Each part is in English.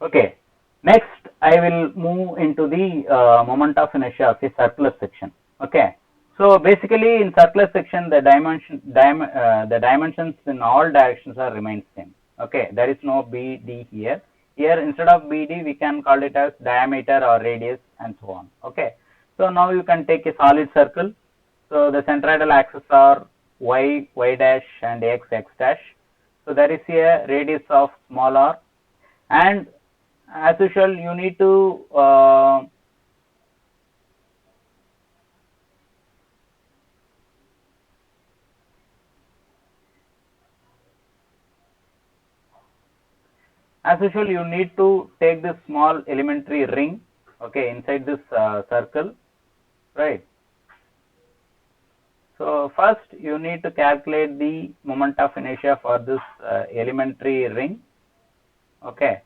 Okay. Next, I will move into the moment of inertia of the circular section. Okay. So basically, in circular section, the dimensions in all directions are remain same. Okay. There is no BD here. Here, instead of BD, we can call it as diameter or radius and so on. Okay. So now you can take a solid circle. So the centroidal axis are y, y dash and x, x dash. So there is a radius of small r, and as usual you need to take this small elementary ring, okay, inside this circle, right? So first you need to calculate the moment of inertia for this elementary ring, okay.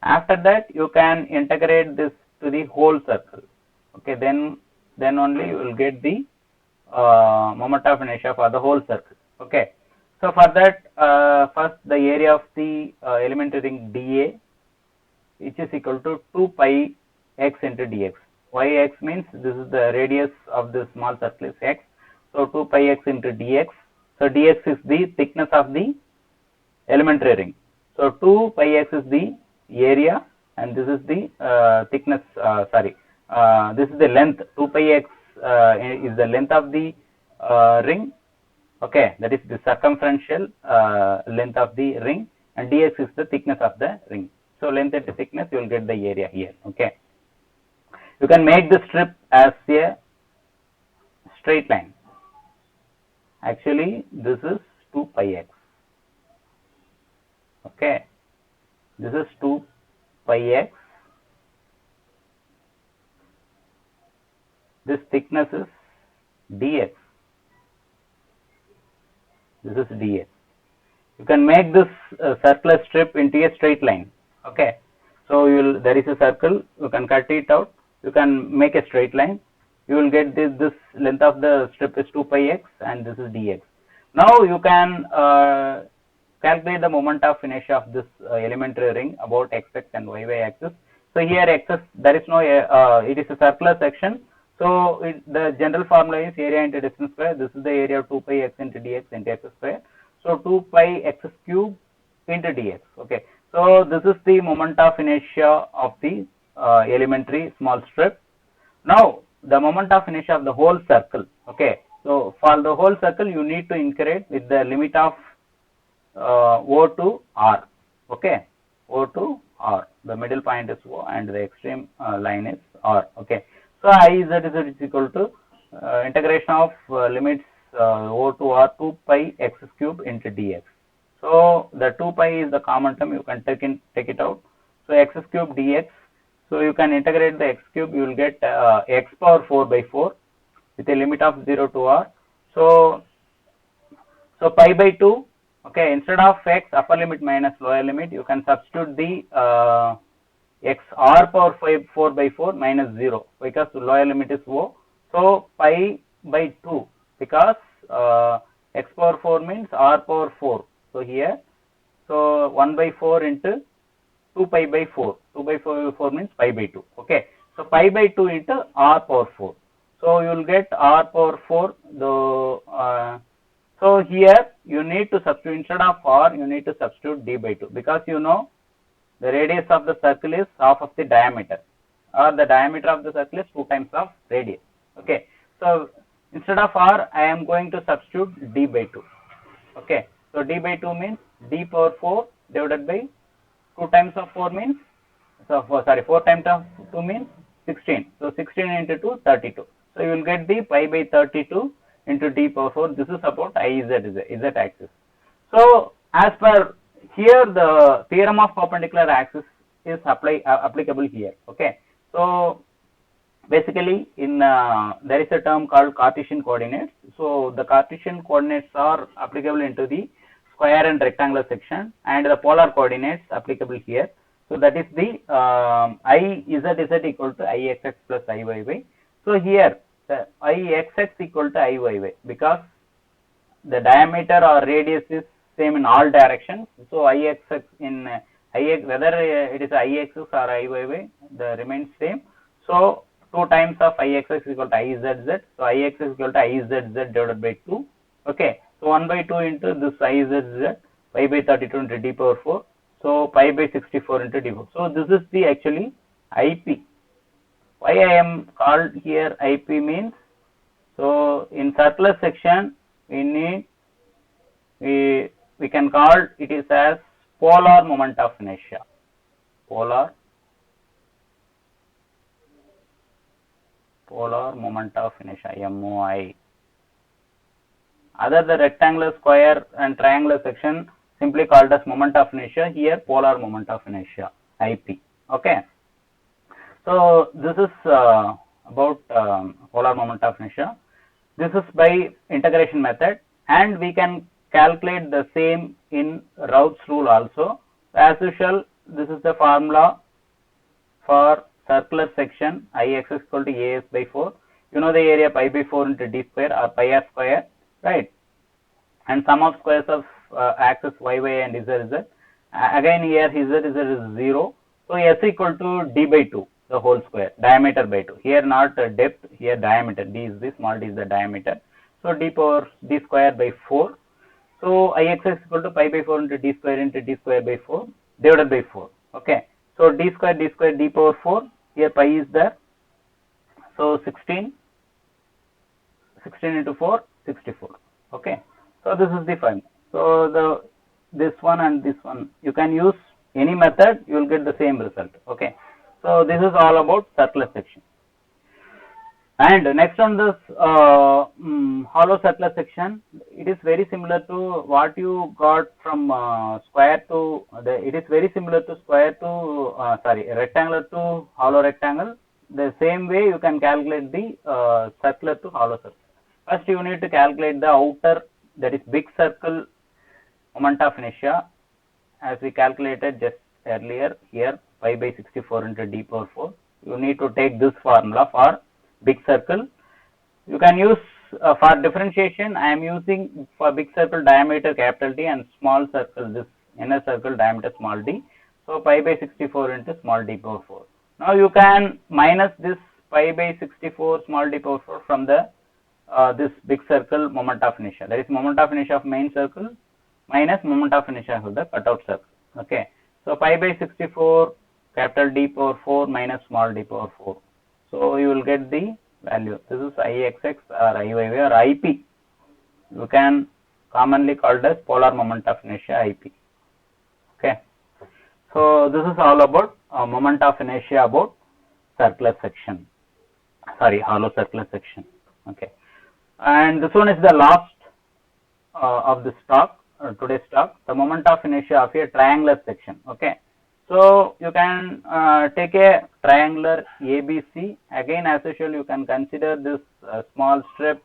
After that you can integrate this to the whole circle, okay. Then only you will get the moment of inertia for the whole circle, okay. So for that, first the area of the elementary ring dA, which is equal to 2 pi x into dx. Why x means this is the radius of the small circle is x, so 2 pi x into dx. So dx is the thickness of the elementary ring. So 2 pi x is the area, and this is the thickness. This is the length. 2 pi x is the length of the ring. Okay, that is the circumferential length of the ring, and dx is the thickness of the ring. So length and thickness, you will get the area here. Okay, you can make the strip as a straight line. Actually, this is 2 pi x. Okay, this is 2 pi x. This thickness is dx. This is dx. You can make this circular strip into a straight line. Okay, so there is a circle, you can cut it out, you can make a straight line, you will get this length of the strip is 2 pi x, and this is dx. Now you can calculate the moment of inertia of this elementary ring about x and y axis. So here x, there is no it is a circular section, so the general formula is area into distance square. This is the area of 2 pi x into dx into x square. So 2 pi x cube into dx. Okay, so this is the moment of inertia of the elementary small strip. Now the moment of inertia of the whole circle. Okay, so for the whole circle you need to integrate with the limit of O to R. Okay, O to R. The middle point is O and the extreme line is R. Okay, so I z is equal to integration of limits O to R 2 pi x cube into dx. So the 2 pi is the common term, you can take it out. So x cube dx. So you can integrate the x cube, you will get x power 4 by 4 with a limit of 0 to R. So pi by 2. Okay, instead of x upper limit minus lower limit, you can substitute the x r power 4 by 4 minus 0, because lower limit is O. So pi by 2, because x power 4 means r power 4. So here, so 1 by 4 into 2 pi by 4. 2 by 4 means pi by 2. Okay, so pi by 2 into r power 4. So you will get r power 4. So here you need to substitute, instead of r you need to substitute d by 2, because you know the radius of the circle is half of the diameter, or the diameter of the circle is 2 times of radius. Okay, so instead of r I am going to substitute d by 2. Okay, so d by 2 means d power 4 divided by 2 times of 4 means, so 4 times of 2 means 16. So 16 into 2, 32. So you will get the pi by 32 into d power 4. This is about z axis. So as per here, the theorem of perpendicular axis is applicable here. Okay, so basically in there is a term called Cartesian coordinates. So the Cartesian coordinates are applicable into the square and rectangular section, and the polar coordinates applicable here. So that is the izz equal to ixx plus iyy. So here the ixx equal to iyy, because the diameter or radius is same in all directions. So ixx in Ix, whether it is Ix or Iyy, the remains same. So 2 times of Ix is equal to Izz. So Ix is equal to Izz divided by 2. Okay. So 1 by 2 into this Izz, pi by 32 into d power 4. So pi by 64 into d power. So this is the actually IP. Why I am called here IP means, so in surplus section we need, we can call it is as polar moment of inertia. Polar moment of inertia, MOI. Other the rectangular, square and triangular section simply called as moment of inertia. Here polar moment of inertia, IP. Okay. So this is about polar moment of inertia. This is by integration method, and we can calculate the same in Raoult's rule also. As usual, this is the formula for circular section. Ix is equal to As by 4. You know the area pi by 4 into d square or pi r square, right? And sum of squares of axis yy and zz. Again here zz is 0. So s equal to d by 2, the whole square, diameter by 2. Here not depth, here diameter. D is the small d is the diameter. So d power d square by 4. So Ix is equal to pi by 4 into d square by 4 divided by 4. Okay. So d square d power 4. Here pi is there. So 16 into 4, 64. Okay. So this is the formula. So this one and this one, you can use any method, you will get the same result. Okay. So this is all about circular section. And next on this hollow circular section, it is very similar to what you got from square to it is very similar to square to rectangular to hollow rectangle. The same way you can calculate the circular to hollow circle. First you need to calculate the outer, that is big circle moment of inertia, as we calculated just earlier. Here pi by 64 into d power 4. You need to take this formula for big circle. You can use for differentiation. I am using for big circle diameter capital D and small circle this inner circle diameter small d. So pi by 64 into small d power 4. Now you can minus this pi by 64 small d power 4 from the this big circle moment of inertia. That is moment of inertia of main circle minus moment of inertia of the cutout circle. Okay. So pi by 64 capital D power 4 minus small d power 4. So you will get the value. This is Ixx or Iyy or IP. You can commonly called as polar moment of inertia, IP. Okay. So this is all about moment of inertia about circular section. Sorry, hollow circular section. Okay. And this one is the last of this talk, today's talk, the moment of inertia of a triangular section. Okay. So you can take a triangular ABC. Again, as usual, you can consider this small strip.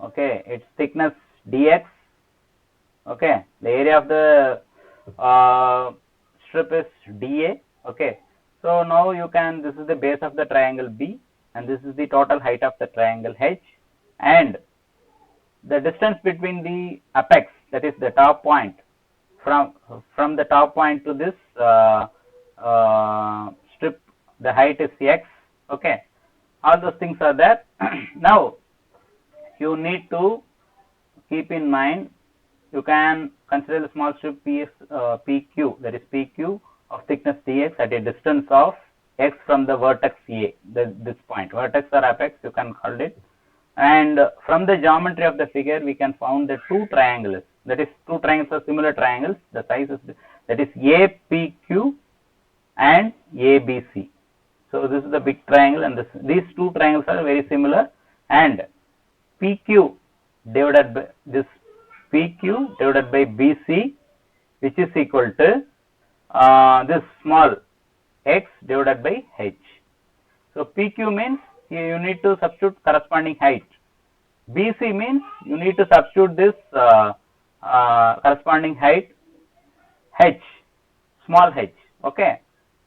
Okay, its thickness dx. Okay, the area of the strip is dA. Okay, so now you can, this is the base of the triangle B, and this is the total height of the triangle H, and the distance between the apex, that is the top point, from the top point to this strip, the height is x. Okay, all those things are there. Now you need to keep in mind, you can consider the small strip PQ, that is PQ of thickness dx at a distance of x from the vertex A, this point, vertex or apex you can call it. And from the geometry of the figure we can found the two triangles, that is two triangles are similar triangles, the size is, that is APQ and ABC. So this is the big triangle, and these two triangles are very similar, and PQ divided by this PQ divided by BC, which is equal to this small x divided by h. So PQ means here you need to substitute corresponding height. BC means you need to substitute this corresponding height h, small h. Okay.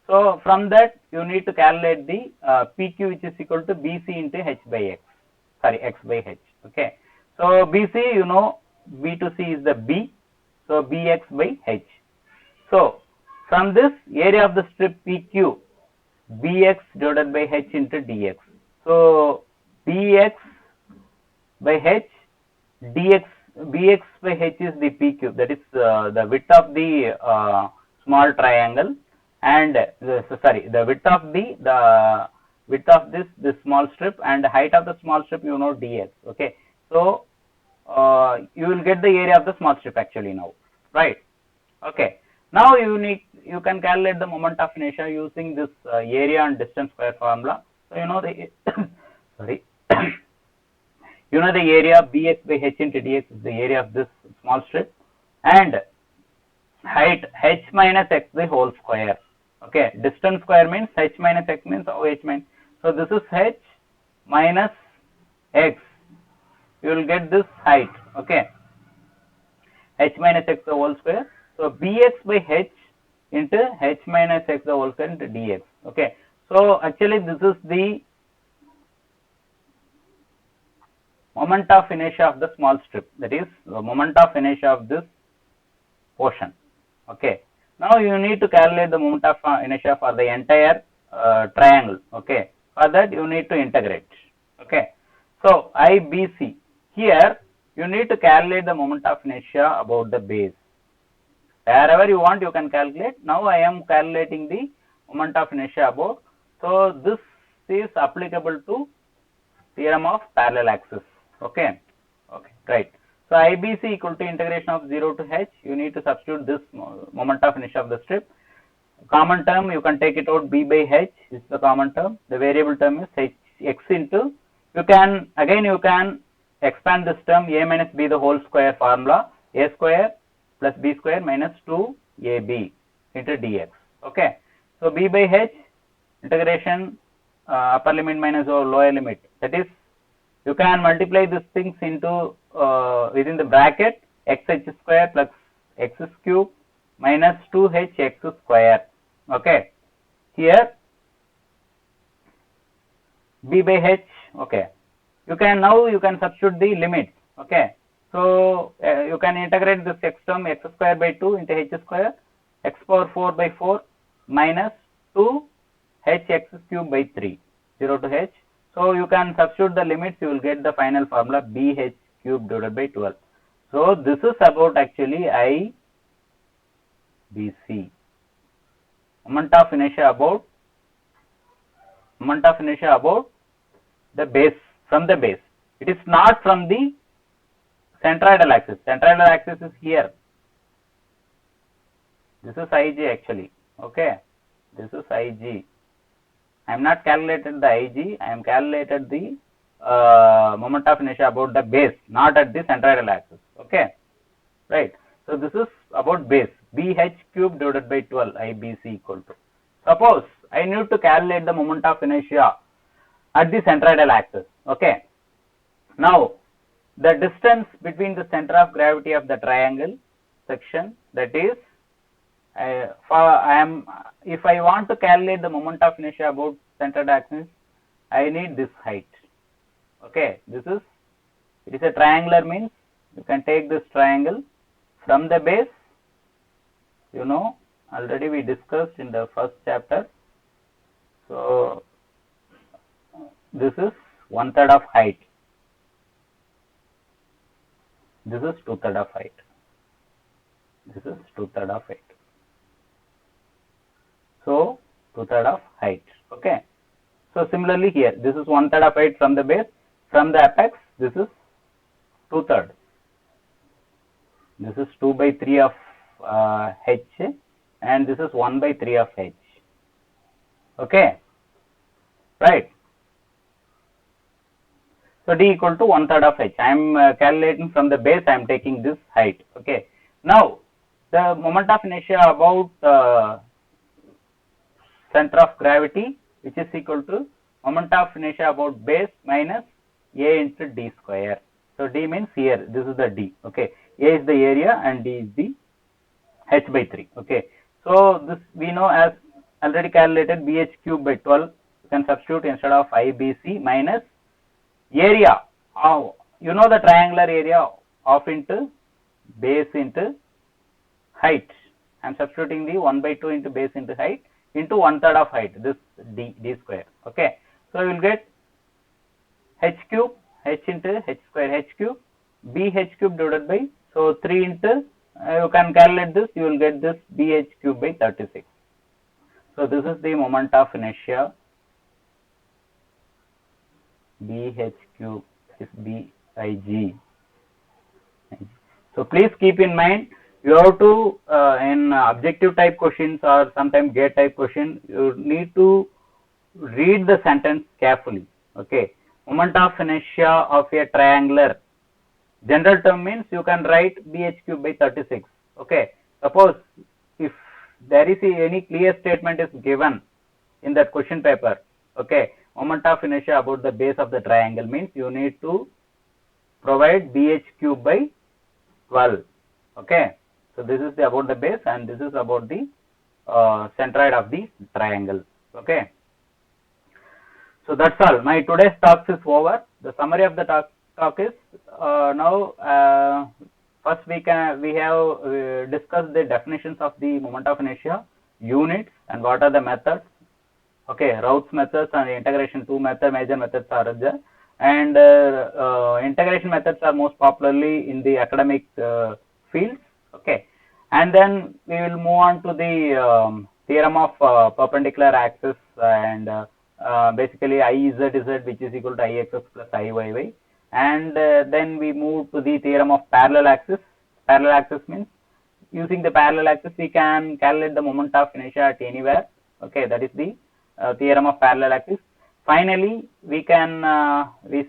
So from that you need to calculate the PQ, which is equal to BC into h by x. Sorry, x by h. Okay. So BC, you know, B to C is the B. So BX by h. So From this area of the strip PQ, Bx divided by h into dx. So Bx by h, dx, Bx by h is the PQ, that is the width of the small triangle, and the width of the width of this small strip, and the height of the small strip, you know, dx. Okay, so you will get the area of the small strip actually now, right? Okay, now you can calculate the moment of inertia using this area and distance square formula. So you know the sorry you know the area Bx by h into dx is the area of this small strip, and height h minus x the whole square. Okay, distance square means h minus x means h minus. So this is h minus x. You will get this height. Okay, h minus x the whole square. So Bx by h into h minus x the whole square into dx. Okay, so actually this is the moment of inertia of the small strip, that is the moment of inertia of this portion. Okay, now you need to calculate the moment of inertia for the entire triangle. Okay, for that you need to integrate. Okay, so IBC, here you need to calculate the moment of inertia about the base. Wherever you want you can calculate. Now I am calculating the moment of inertia about. So this is applicable to theorem of parallel axis. Okay, right. So IBC equal to integration of 0 to h. You need to substitute this moment of inertia of the strip. Common term you can take it out, b by h is the common term. The variable term is h, x into, you can expand this term a minus b the whole square formula, a square plus b square minus 2ab into dx. Okay, so b by h integration upper limit minus or lower limit, that is you can multiply these things into within the bracket xh square plus x cube minus 2hx square. Okay, here b by h. Okay, you can substitute the limits. Okay, so you can integrate this x term x square by 2 into h square, x power 4 by 4 minus 2 hx cube by 3, 0 to h. So you can substitute the limits, you will get the final formula bh cube divided by 12. So this is about actually IBC, moment of inertia about the base, from the base. It is not from the centroidal axis. Centroidal axis is here. This is Ig actually. Okay, this is Ig. I am not calculated the Ig, I am calculated the moment of inertia about the base, not at the centroidal axis. Okay, right. So this is about base, bh cube divided by 12, IBC equal to. Suppose I need to calculate the moment of inertia at the centroidal axis. Okay, now the distance between the center of gravity of the triangle section, that is if I want to calculate the moment of inertia about centered axis, I need this height. Okay, it is a triangular, means you can take this triangle from the base, you know, already we discussed in the first chapter. So this is 1/3 of height, this is 2/3 of height, this is 2/3 of height. So 2/3 of height. Okay, so similarly here this is 1/3 of height from the base, from the apex this is 2/3, this is 2 by 3 of h, and this is 1 by 3 of h. Okay, right. So d equal to 1/3 of h. I am calculating from the base, I am taking this height. Okay, now the moment of inertia about center of gravity, which is equal to moment of inertia about base minus a into d square. So d means here, this is the d. Okay, a is the area and d is the h by 3. Okay, so this we know as already calculated, bh cube by 12. You can substitute instead of IBC minus area. You know the triangular area of into base into height I'm substituting the 1 by 2 into base into height into 1/3 of height, this d square. Okay, so you will get h cube, h into h square, h cube, bh cube divided by, so 3 into, you can calculate this, you will get this bh cube by 36. So this is the moment of inertia, bh cube is big. So please keep in mind, you have to in objective type questions or sometimes gate type question, you need to read the sentence carefully. Okay, moment of inertia of a triangular, general term means you can write bh cube by 36. Okay, suppose if there is any clear statement is given in that question paper, okay, moment of inertia about the base of the triangle means you need to provide bh cube by 12. Okay, so this is about the base and this is about the centroid of the triangle. Okay, so that's all. My today's talk is over. The summary of the talk is now first we have discussed the definitions of the moment of inertia, units, and what are the methods. Okay, Routh's methods and integration, two major methods are there, and integration methods are most popularly in the academic fields. Okay, and then we will move on to the theorem of perpendicular axis, and basically IZZ, which is equal to IXX plus IYY, and then we move to the theorem of parallel axis. Parallel axis means using the parallel axis we can calculate the moment of inertia at anywhere. Okay, that is the theorem of parallel axis. Finally, we can we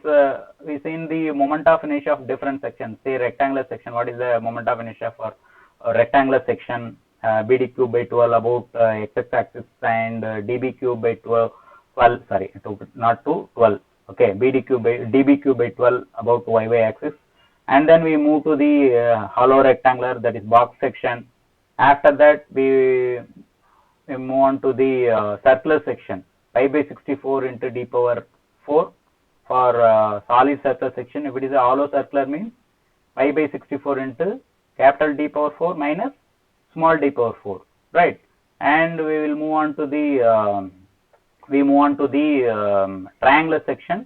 seen the moment of inertia of different sections. Say rectangular section, what is the moment of inertia for a rectangular section? BD cube by 12 about x axis, and dB cube by 12, sorry, not 12. Okay, BD cube by dB cube by 12 about y axis, and then we move to the hollow rectangular, that is box section. After that we move on to the circular section, pi by 64 into d power 4 for solid circular section. If it is a hollow circular means pi by 64 into capital D power 4 minus small d power 4, right? And we will move on to the triangular section.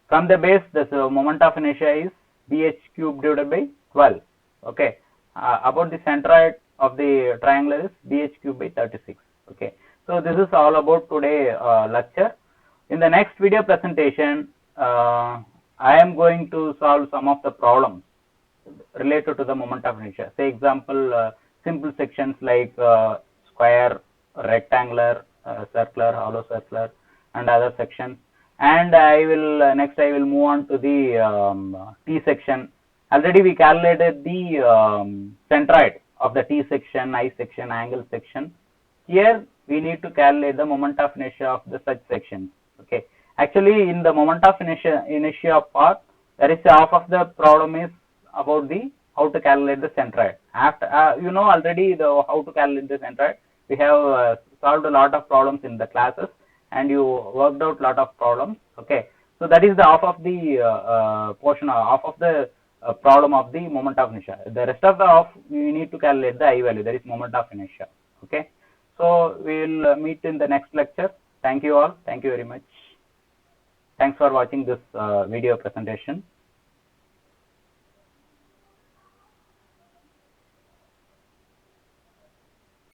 From the base, the moment of inertia is bh cube divided by 12. Okay, about the centroid of the triangular is bh cube by 36. Okay, so this is all about today lecture. In the next video presentation, I am going to solve some of the problems related to the moment of inertia. Say example, simple sections like square, rectangular, circular, hollow circular, and other sections. And I will next I will move on to the T section. Already we calculated the centroid of the T section, I section, angle section. Here we need to calculate the moment of inertia of the such sections. Okay, actually in the moment of inertia part, there is half of the problem is about the how to calculate the centroid. After you know already the how to calculate the centroid. We have solved a lot of problems in the classes, and you worked out lot of problems. Okay, so that is the half of the portion, half of the problem of the moment of inertia. The rest of the half we need to calculate the I value, that is moment of inertia. Okay, so we will meet in the next lecture. Thank you all. Thank you very much. Thanks for watching this video presentation.